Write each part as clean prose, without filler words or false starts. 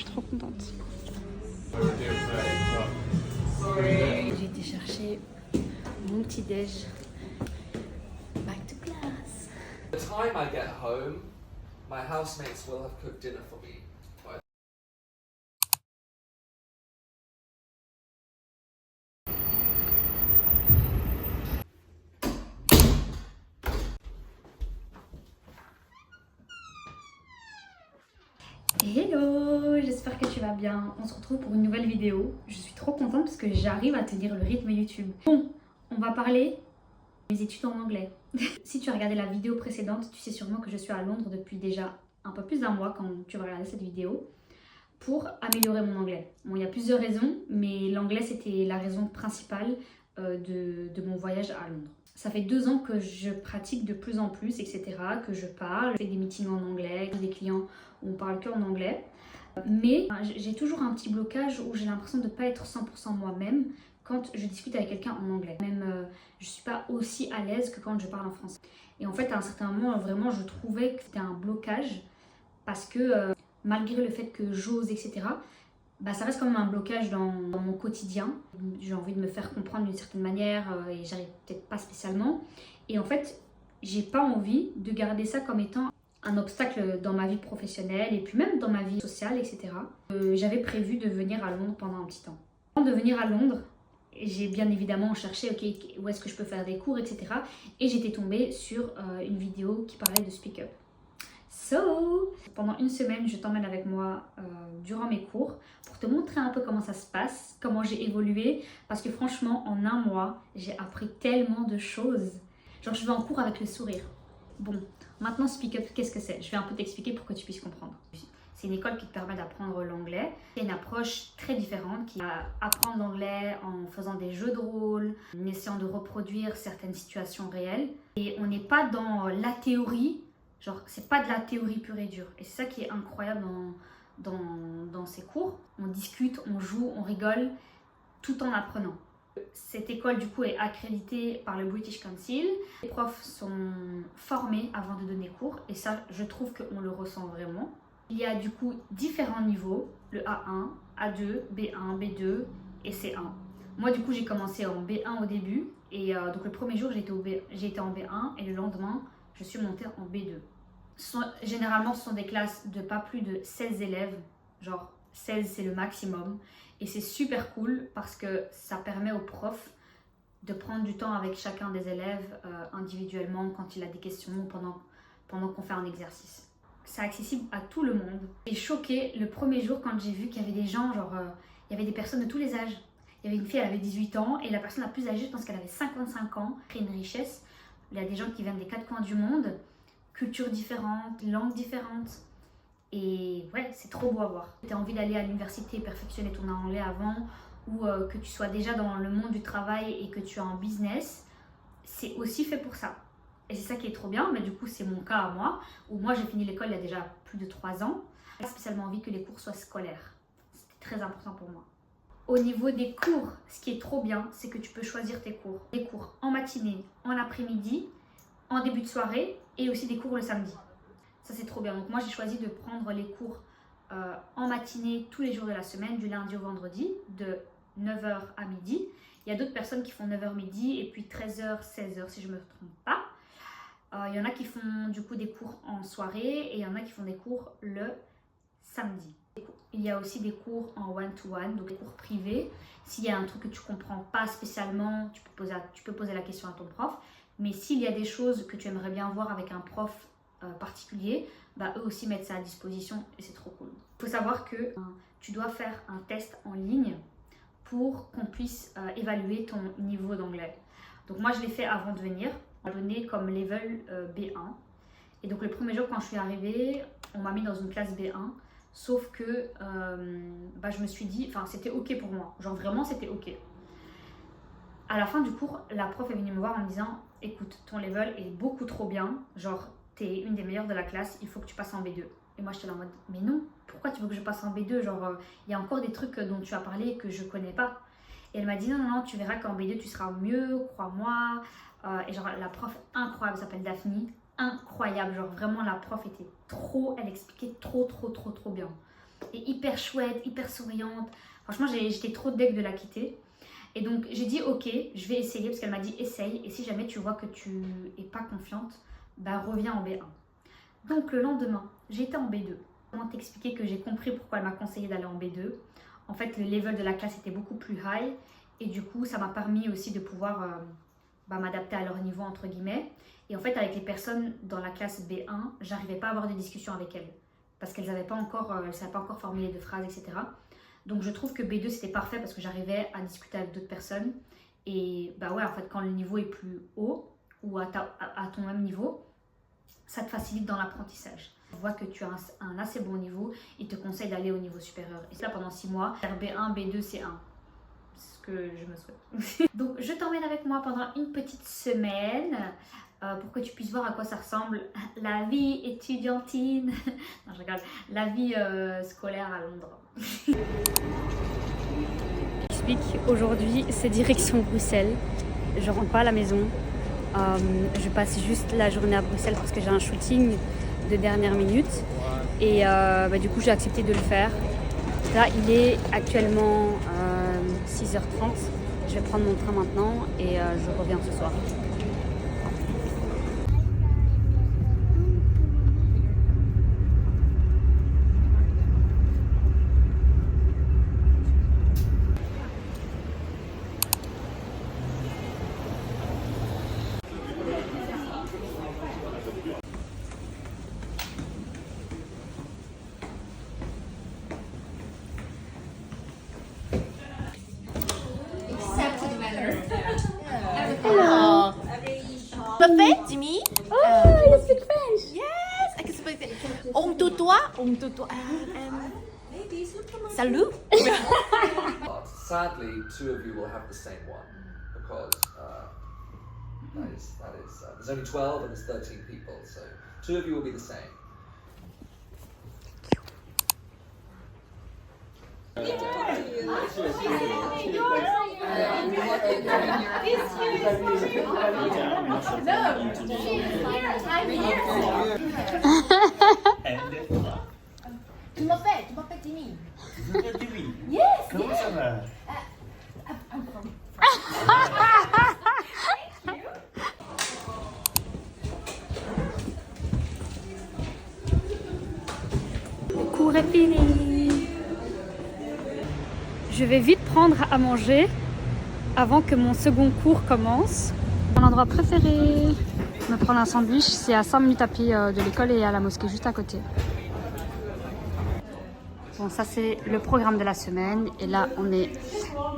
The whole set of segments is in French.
suis trop contente. J'ai été chercher mon petit déj. Back to class. By the time I get home, my housemates will have cooked dinner for me. Hello, j'espère que tu vas bien. On se retrouve pour une nouvelle vidéo. Je suis trop contente parce que j'arrive à tenir le rythme YouTube. Bon, on va parler de mes études en anglais. Si tu as regardé la vidéo précédente, tu sais sûrement que je suis à Londres depuis déjà un peu plus d'un mois quand tu vas regarder cette vidéo pour améliorer mon anglais. Bon, il y a plusieurs raisons, mais l'anglais c'était la raison principale de mon voyage à Londres. Ça fait 2 ans que je pratique de plus en plus, etc., que je parle, je fais des meetings en anglais, des clients où on parle que en anglais. Mais j'ai toujours un petit blocage où j'ai l'impression de ne pas être 100% moi-même quand je discute avec quelqu'un en anglais. Même je ne suis pas aussi à l'aise que quand je parle en français. Et en fait, à un certain moment, vraiment, je trouvais que c'était un blocage parce que malgré le fait que j'ose, etc., bah, ça reste quand même un blocage dans mon quotidien. J'ai envie de me faire comprendre d'une certaine manière et j'arrive peut-être pas spécialement. Et en fait, j'ai pas envie de garder ça comme étant un obstacle dans ma vie professionnelle et puis même dans ma vie sociale, etc. J'avais prévu de venir à Londres pendant un petit temps. Avant de venir à Londres, j'ai bien évidemment cherché où est-ce que je peux faire des cours, etc. Et j'étais tombée sur une vidéo qui parlait de Speak Up. So, pendant une semaine, je t'emmène avec moi durant mes cours pour te montrer un peu comment ça se passe, comment j'ai évolué. Parce que franchement, en un mois, j'ai appris tellement de choses. Genre, je vais en cours avec le sourire. Bon, maintenant, Speak Up, qu'est-ce que c'est? Je vais un peu t'expliquer pour que tu puisses comprendre. C'est une école qui te permet d'apprendre l'anglais. C'est une approche très différente qui va apprendre l'anglais en faisant des jeux de rôle, en essayant de reproduire certaines situations réelles. Et on n'est pas dans la théorie. Genre, c'est pas de la théorie pure et dure. Et c'est ça qui est incroyable dans ces cours. On discute, on joue, on rigole, tout en apprenant. Cette école, du coup, est accréditée par le British Council. Les profs sont formés avant de donner cours. Et ça, je trouve qu'on le ressent vraiment. Il y a du coup différents niveaux. Le A1, A2, B1, B2 et C1. Moi, du coup, j'ai commencé en B1 au début. Et donc, le premier jour, j'ai été en B1. Et le lendemain, je suis montée en B2. Généralement, ce sont des classes de pas plus de 16 élèves. Genre, 16, c'est le maximum. Et c'est super cool parce que ça permet aux profs de prendre du temps avec chacun des élèves individuellement quand il a des questions ou pendant qu'on fait un exercice. C'est accessible à tout le monde. J'ai choquée le premier jour quand j'ai vu qu'il y avait des gens, genre, il y avait des personnes de tous les âges. Il y avait une fille, elle avait 18 ans et la personne la plus âgée, je pense qu'elle avait 55 ans. C'est une richesse. Il y a des gens qui viennent des 4 coins du monde, cultures différentes, langues différentes. Et ouais, c'est trop beau à voir. Tu as envie d'aller à l'université perfectionner ton anglais avant ou que tu sois déjà dans le monde du travail et que tu as un business, c'est aussi fait pour ça. Et c'est ça qui est trop bien, mais du coup c'est mon cas à moi, où moi j'ai fini l'école il y a déjà plus de 3 ans. J'ai spécialement envie que les cours soient scolaires. C'était très important pour moi. Au niveau des cours, ce qui est trop bien, c'est que tu peux choisir tes cours. Des cours en matinée, en après-midi, en début de soirée et aussi des cours le samedi. Ça c'est trop bien. Donc moi j'ai choisi de prendre les cours en matinée tous les jours de la semaine, du lundi au vendredi, de 9h à midi. Il y a d'autres personnes qui font 9h midi et puis 13h, 16h si je ne me trompe pas. Il y en a qui font du coup des cours en soirée et il y en a qui font des cours le samedi. Il y a aussi des cours en one-to-one, donc des cours privés. S'il y a un truc que tu ne comprends pas spécialement, tu peux poser la question à ton prof. Mais s'il y a des choses que tu aimerais bien voir avec un prof particulier, bah, eux aussi mettent ça à disposition et c'est trop cool. Il faut savoir que tu dois faire un test en ligne pour qu'on puisse évaluer ton niveau d'anglais. Donc moi je l'ai fait avant de venir, on m'a donné comme level B1. Et donc le premier jour quand je suis arrivée, on m'a mis dans une classe B1. Sauf que bah, je me suis dit, enfin c'était ok pour moi, genre vraiment c'était ok. À la fin du cours, la prof est venue me voir en me disant « Écoute, ton level est beaucoup trop bien, genre t'es une des meilleures de la classe, il faut que tu passes en B2. » Et moi j'étais là en mode « Mais non, pourquoi tu veux que je passe en B2 ? Genre il y a encore des trucs dont tu as parlé que je connais pas. » Et elle m'a dit « Non, non, non, tu verras qu'en B2 tu seras mieux, crois-moi. » Et genre la prof incroyable s'appelle Daphne, incroyable, genre vraiment la prof était trop, elle expliquait trop bien. et hyper chouette, hyper souriante. Franchement, j'étais trop deg de la quitter. Et donc, j'ai dit ok, je vais essayer parce qu'elle m'a dit essaye. Et si jamais tu vois que tu n'es pas confiante, bah reviens en B1. Donc, le lendemain, j'étais en B2. Comment t'expliquer que j'ai compris pourquoi elle m'a conseillé d'aller en B2. En fait, le level de la classe était beaucoup plus high. Et du coup, ça m'a permis aussi de pouvoir m'adapter à leur niveau, entre guillemets. Et en fait, avec les personnes dans la classe B1, j'arrivais pas à avoir de discussion avec elles. Parce qu'elles n'avaient pas encore formulé de phrases, etc. Donc, je trouve que B2, c'était parfait parce que j'arrivais à discuter avec d'autres personnes. Et bah ouais, en fait, quand le niveau est plus haut ou à ton même niveau, ça te facilite dans l'apprentissage. Tu vois que tu as un assez bon niveau, ils te conseillent d'aller au niveau supérieur. Et ça pendant 6 mois, faire B1, B2, C1. C'est ce que je me souhaite. Donc je t'emmène avec moi pendant une petite semaine pour que tu puisses voir à quoi ça ressemble la vie étudiantine. Non, je regarde. La vie scolaire à Londres. J'explique, aujourd'hui c'est direction Bruxelles. Je rentre pas à la maison. Je passe juste la journée à Bruxelles parce que j'ai un shooting de dernière minute et du coup j'ai accepté de le faire. Là il est actuellement 6h30, je vais prendre mon train maintenant et je reviens ce soir. Hello. Perfect, Jimmy. Oh, you speak French? Yes, I can speak it. On tutoie. Salut. Sadly, 2 of you will have the same one because there's only 12 and there's 13 people, so 2 of you will be the same. Tu m'appelles Jimmy. Yes. Comment ça va? Le cours est fini. Je vais vite prendre à manger avant que mon second cours commence. Mon endroit préféré, me prendre un sandwich, c'est à 5 minutes à pied de l'école et à la mosquée juste à côté. Bon, ça c'est le programme de la semaine et là on est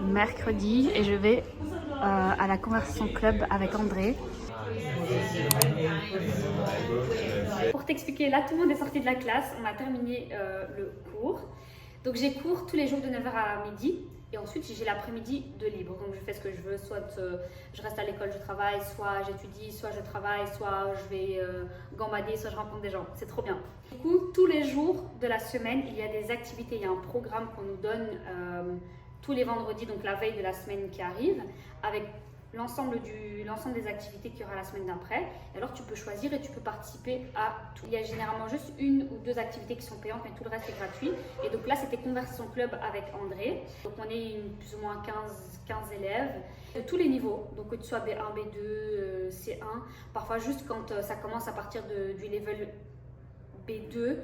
mercredi et je vais à la conversation club avec André. Pour t'expliquer, là tout le monde est sorti de la classe, on a terminé le cours. Donc j'ai cours tous les jours de 9h à midi et ensuite j'ai l'après-midi de libre. Donc je fais ce que je veux, soit je reste à l'école, je travaille, soit j'étudie, soit je travaille, soit je vais gambader, soit je rencontre des gens. C'est trop bien. Du coup, tous les jours de la semaine, il y a des activités, il y a un programme qu'on nous donne tous les vendredis, donc la veille de la semaine qui arrive, avec l'ensemble des activités qu'il y aura la semaine d'après. Alors tu peux choisir et tu peux participer à tout. Il y a généralement juste 1 ou 2 activités qui sont payantes, mais tout le reste est gratuit. Et donc là, c'était Conversation Club avec André. Donc on est plus ou moins 15 élèves de tous les niveaux. Donc que tu sois B1, B2, C1. Parfois juste quand ça commence à partir du level B2,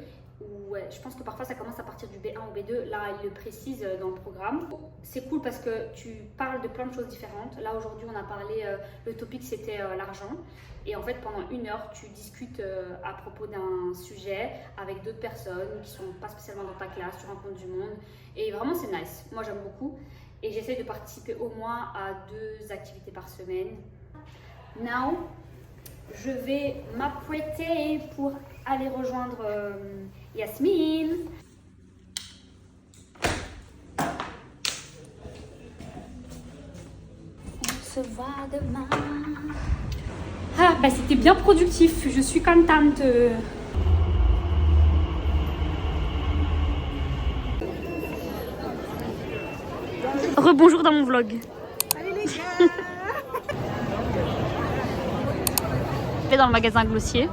ouais, je pense que parfois ça commence à partir du B1 ou B2, là il le précise dans le programme. C'est cool parce que tu parles de plein de choses différentes. Là aujourd'hui on a parlé, le topic c'était l'argent. Et en fait pendant 1 heure tu discutes à propos d'un sujet avec d'autres personnes qui sont pas spécialement dans ta classe, tu rencontres du monde. Et vraiment c'est nice, moi j'aime beaucoup. Et j'essaie de participer au moins à 2 activités par semaine. Now, je vais m'apprêter pour aller rejoindre Yasmine. On se voit demain. Ah, bah c'était bien productif, je suis contente. Rebonjour dans mon vlog. Salut les gars. Je vais dans le magasin Glossier.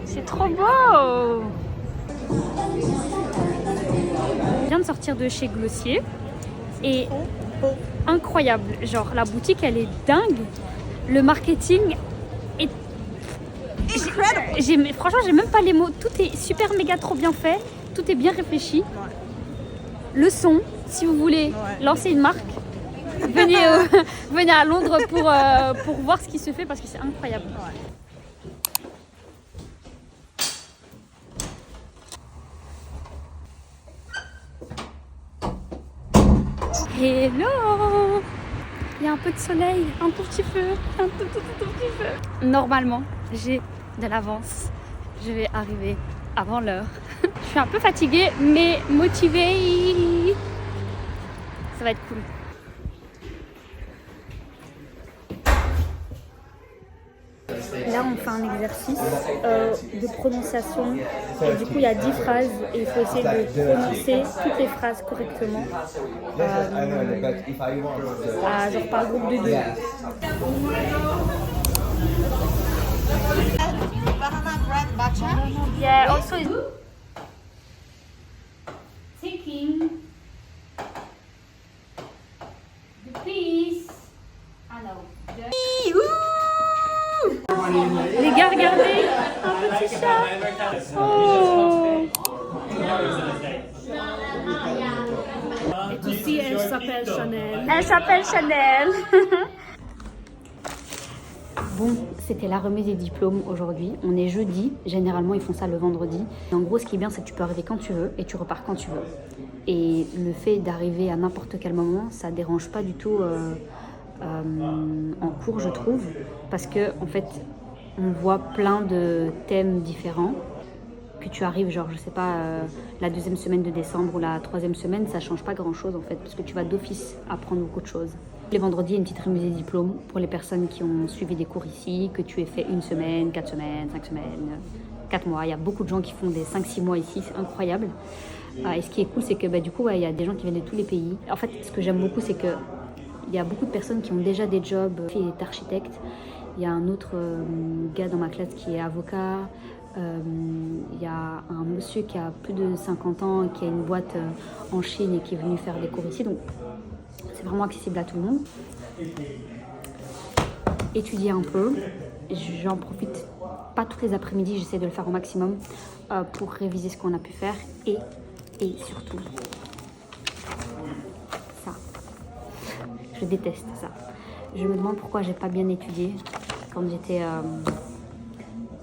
C'est trop beau. viens de sortir de chez Glossier et incroyable, genre la boutique elle est dingue, le marketing est franchement j'ai même pas les mots, tout est super méga trop bien fait, tout est bien réfléchi. Le son, si vous voulez lancer une marque, venez, venez à Londres pour voir ce qui se fait parce que c'est incroyable. Hello! Il y a un peu de soleil, un tout petit peu, un tout petit peu. Normalement, j'ai de l'avance. Je vais arriver avant l'heure. Je suis un peu fatiguée, mais motivée. Ça va être cool. Là, on fait un exercice de prononciation. Et du coup, il y a 10 phrases et il faut essayer de prononcer toutes les phrases correctement. Genre par groupe de 2. Banana bread matcha. Yeah, also taking the piece. Ah non. Les gars, regardez, un petit chat. Oh. Et aussi, elle s'appelle Chanel. Elle s'appelle Chanel. Bon, c'était la remise des diplômes aujourd'hui. On est jeudi. Généralement, ils font ça le vendredi. Et en gros, ce qui est bien, c'est que tu peux arriver quand tu veux et tu repars quand tu veux. Et le fait d'arriver à n'importe quel moment, ça dérange pas du tout en cours, je trouve. Parce que, en fait, on voit plein de thèmes différents. Que tu arrives, genre, je sais pas, la 2e semaine de décembre ou la 3e semaine, ça change pas grand-chose, en fait. Parce que tu vas d'office apprendre beaucoup de choses. Les vendredis, il y a une petite remise des diplômes pour les personnes qui ont suivi des cours ici, que tu aies fait 1 semaine, 4 semaines, 5 semaines, 4 mois. Il y a beaucoup de gens qui font des 5-6 mois ici, c'est incroyable. Et ce qui est cool, c'est que du coup, il y a des gens qui viennent de tous les pays. En fait, ce que j'aime beaucoup, c'est qu'il y a beaucoup de personnes qui ont déjà des jobs. Qui est architecte. Il y a un autre gars dans ma classe qui est avocat. Il y a un monsieur qui a plus de 50 ans, qui a une boîte en Chine et qui est venu faire des cours ici. Donc, c'est vraiment accessible à tout le monde. Étudier un peu. J'en profite pas tous les après-midi, j'essaie de le faire au maximum pour réviser ce qu'on a pu faire. Et surtout, ça. Je déteste ça. Je me demande pourquoi j'ai pas bien étudié quand j'étais à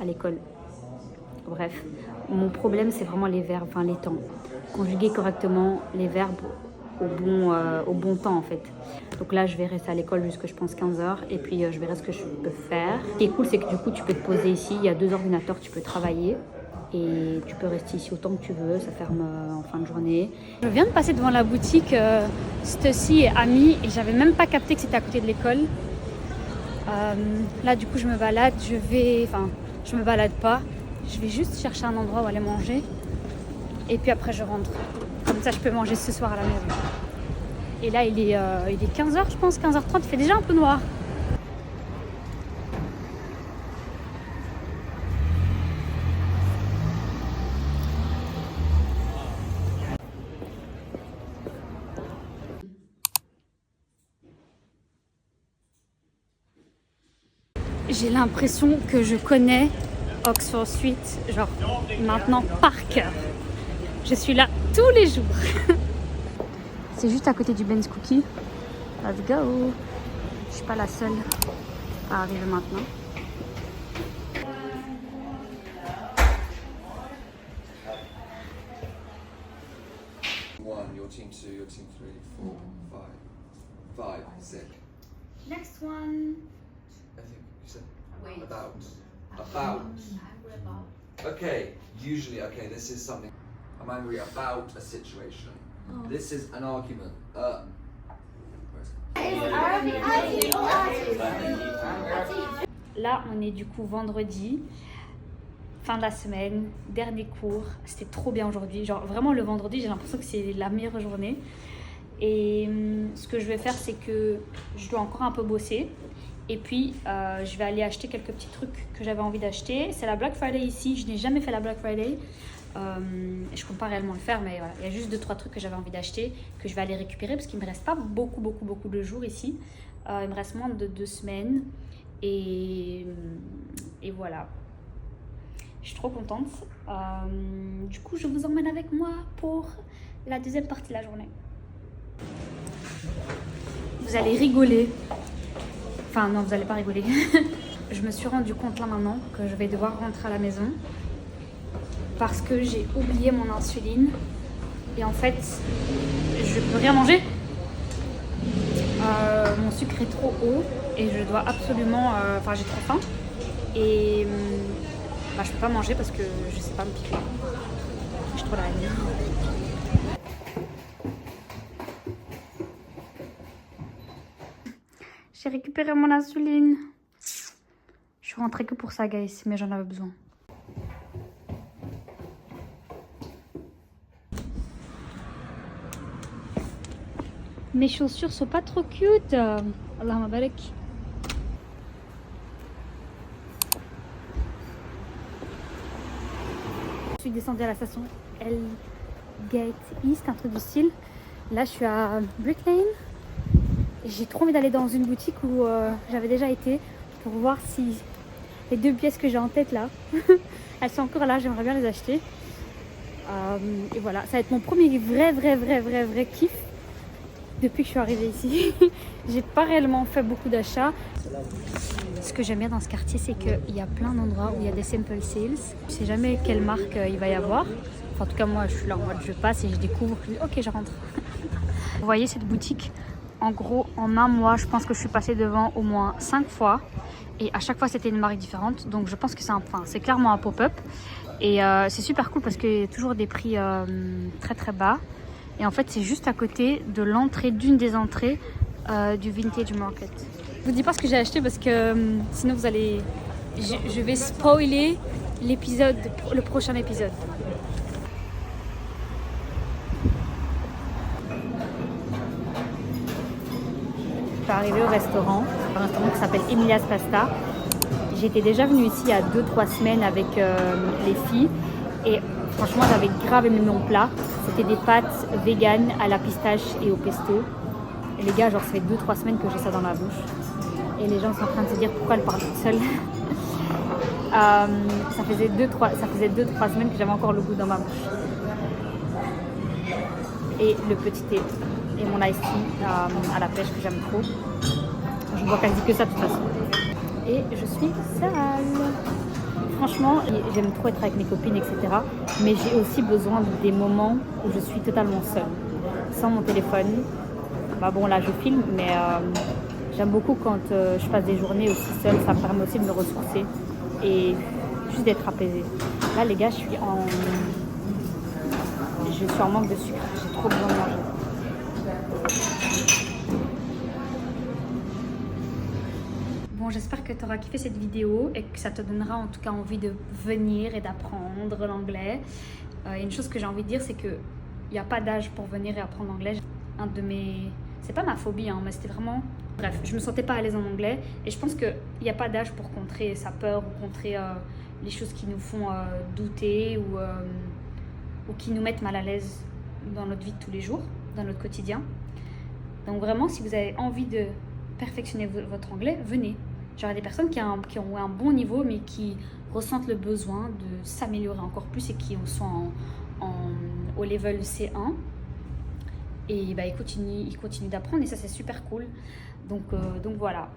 l'école. Bref, mon problème, c'est vraiment les verbes, enfin les temps. Conjuguer correctement les verbes au bon temps, en fait. Donc là, je vais rester à l'école jusqu'à, je pense, 15 heures. Et puis, je verrai ce que je peux faire. Ce qui est cool, c'est que du coup, tu peux te poser ici. Il y a 2 ordinateurs, tu peux travailler. Et tu peux rester ici autant que tu veux. Ça ferme en fin de journée. Je viens de passer devant la boutique Stussy et Ami. Et j'avais même pas capté que c'était à côté de l'école. Là, du coup, je me balade. Je me balade pas. Je vais juste chercher un endroit où aller manger. Et puis après, je rentre. Comme ça, je peux manger ce soir à la maison. Et là, il est 15h, je pense, 15h30. Il fait déjà un peu noir. J'ai l'impression que je connais Oxford Street, genre maintenant par cœur. Je suis là tous les jours. C'est juste à côté du Ben's Cookie. Let's go. Je suis pas la seule à arriver maintenant. One, your team 2, your team 3, 4, 5, 5, 6. Next one. I think you said about. Okay, usually, okay, this is something. I'm angry about a situation. This is an argument. Là, on est du coup vendredi, fin de la semaine, dernier cours. C'était trop bien aujourd'hui. Genre vraiment le vendredi, j'ai l'impression que c'est la meilleure journée. Et ce que je vais faire, c'est que je dois encore un peu bosser. Et puis, je vais aller acheter quelques petits trucs que j'avais envie d'acheter. C'est la Black Friday ici. Je n'ai jamais fait la Black Friday. Je compte pas réellement le faire, mais voilà, il y a juste 2-3 trucs que j'avais envie d'acheter, que je vais aller récupérer parce qu'il me reste pas beaucoup de jours ici. Il me reste moins de 2 semaines et voilà. Je suis trop contente. Du coup, je vous emmène avec moi pour la deuxième partie de la journée. Vous allez rigoler. Enfin non, vous allez pas rigoler. Je me suis rendu compte là maintenant que je vais devoir rentrer à la maison parce que j'ai oublié mon insuline et en fait je peux rien manger. Mon sucre est trop haut et je dois absolument, enfin j'ai trop faim et je peux pas manger parce que je sais pas me piquer. J'ai trop la haine. J'ai récupéré mon insuline. Je suis rentrée que pour ça, guys, mais j'en avais besoin. Mes chaussures sont pas trop cute. Allahumma barak. Je suis descendue à la station Gate East, un truc du style. Là, je suis à Brick Lane. J'ai trop envie d'aller dans une boutique où j'avais déjà été pour voir si les 2 pièces que j'ai en tête là, elles sont encore là, j'aimerais bien les acheter. Et voilà, ça va être mon premier vrai kiff depuis que je suis arrivée ici. J'ai pas réellement fait beaucoup d'achats. Ce que j'aime bien dans ce quartier, c'est qu'il y a plein d'endroits où il y a des simple sales. Je sais jamais quelle marque il va y avoir. Enfin, en tout cas, moi, je suis là en mode je passe et je découvre. Ok, je rentre. Vous voyez cette boutique? En gros, en un mois, je pense que je suis passée devant au moins 5 fois. Et à chaque fois, c'était une marque différente. Donc, je pense que c'est clairement un pop-up. Et c'est super cool parce qu'il y a toujours des prix très bas. Et en fait, c'est juste à côté de l'entrée, d'une des entrées du Vintage Market. Je vous dis pas ce que j'ai acheté parce que sinon vous allez... Je vais spoiler l'épisode, le prochain épisode. Je suis arrivée au restaurant, un restaurant qui s'appelle Emilia's Pasta. J'étais déjà venue ici il y a 2-3 semaines avec les filles et franchement j'avais grave aimé mon plat. C'était des pâtes véganes à la pistache et au pesto. Et les gars, genre ça fait 2-3 semaines que j'ai ça dans la bouche. Et les gens sont en train de se dire pourquoi elle parle toute seule. Ça faisait 2-3 semaines que j'avais encore le goût dans ma bouche. Et le petit thé et mon iced tea à la pêche que j'aime trop. Je bois quasi que ça de toute façon. Et je suis sale. Franchement, j'aime trop être avec mes copines, etc. Mais j'ai aussi besoin des moments où je suis totalement seule. Sans mon téléphone. Bah bon, là je filme, mais j'aime beaucoup quand je passe des journées aussi seule. Ça me permet aussi de me ressourcer et juste d'être apaisée. Là les gars, je suis en manque de sucre. J'ai trop besoin de manger. Bon, j'espère que tu auras kiffé cette vidéo et que ça te donnera en tout cas envie de venir et d'apprendre l'anglais. Une chose que j'ai envie de dire, c'est qu'il n'y a pas d'âge pour venir et apprendre l'anglais. C'est pas ma phobie, hein, mais c'était vraiment... Bref, je me sentais pas à l'aise en anglais et je pense qu'il n'y a pas d'âge pour contrer sa peur ou contrer les choses qui nous font douter ou qui nous mettent mal à l'aise dans notre vie de tous les jours, dans notre quotidien. Donc vraiment, si vous avez envie de perfectionner votre anglais, venez. Genre, il y a des personnes qui ont un bon niveau mais qui ressentent le besoin de s'améliorer encore plus et qui sont au level C1. Et bah, ils continuent d'apprendre et ça c'est super cool. Donc voilà.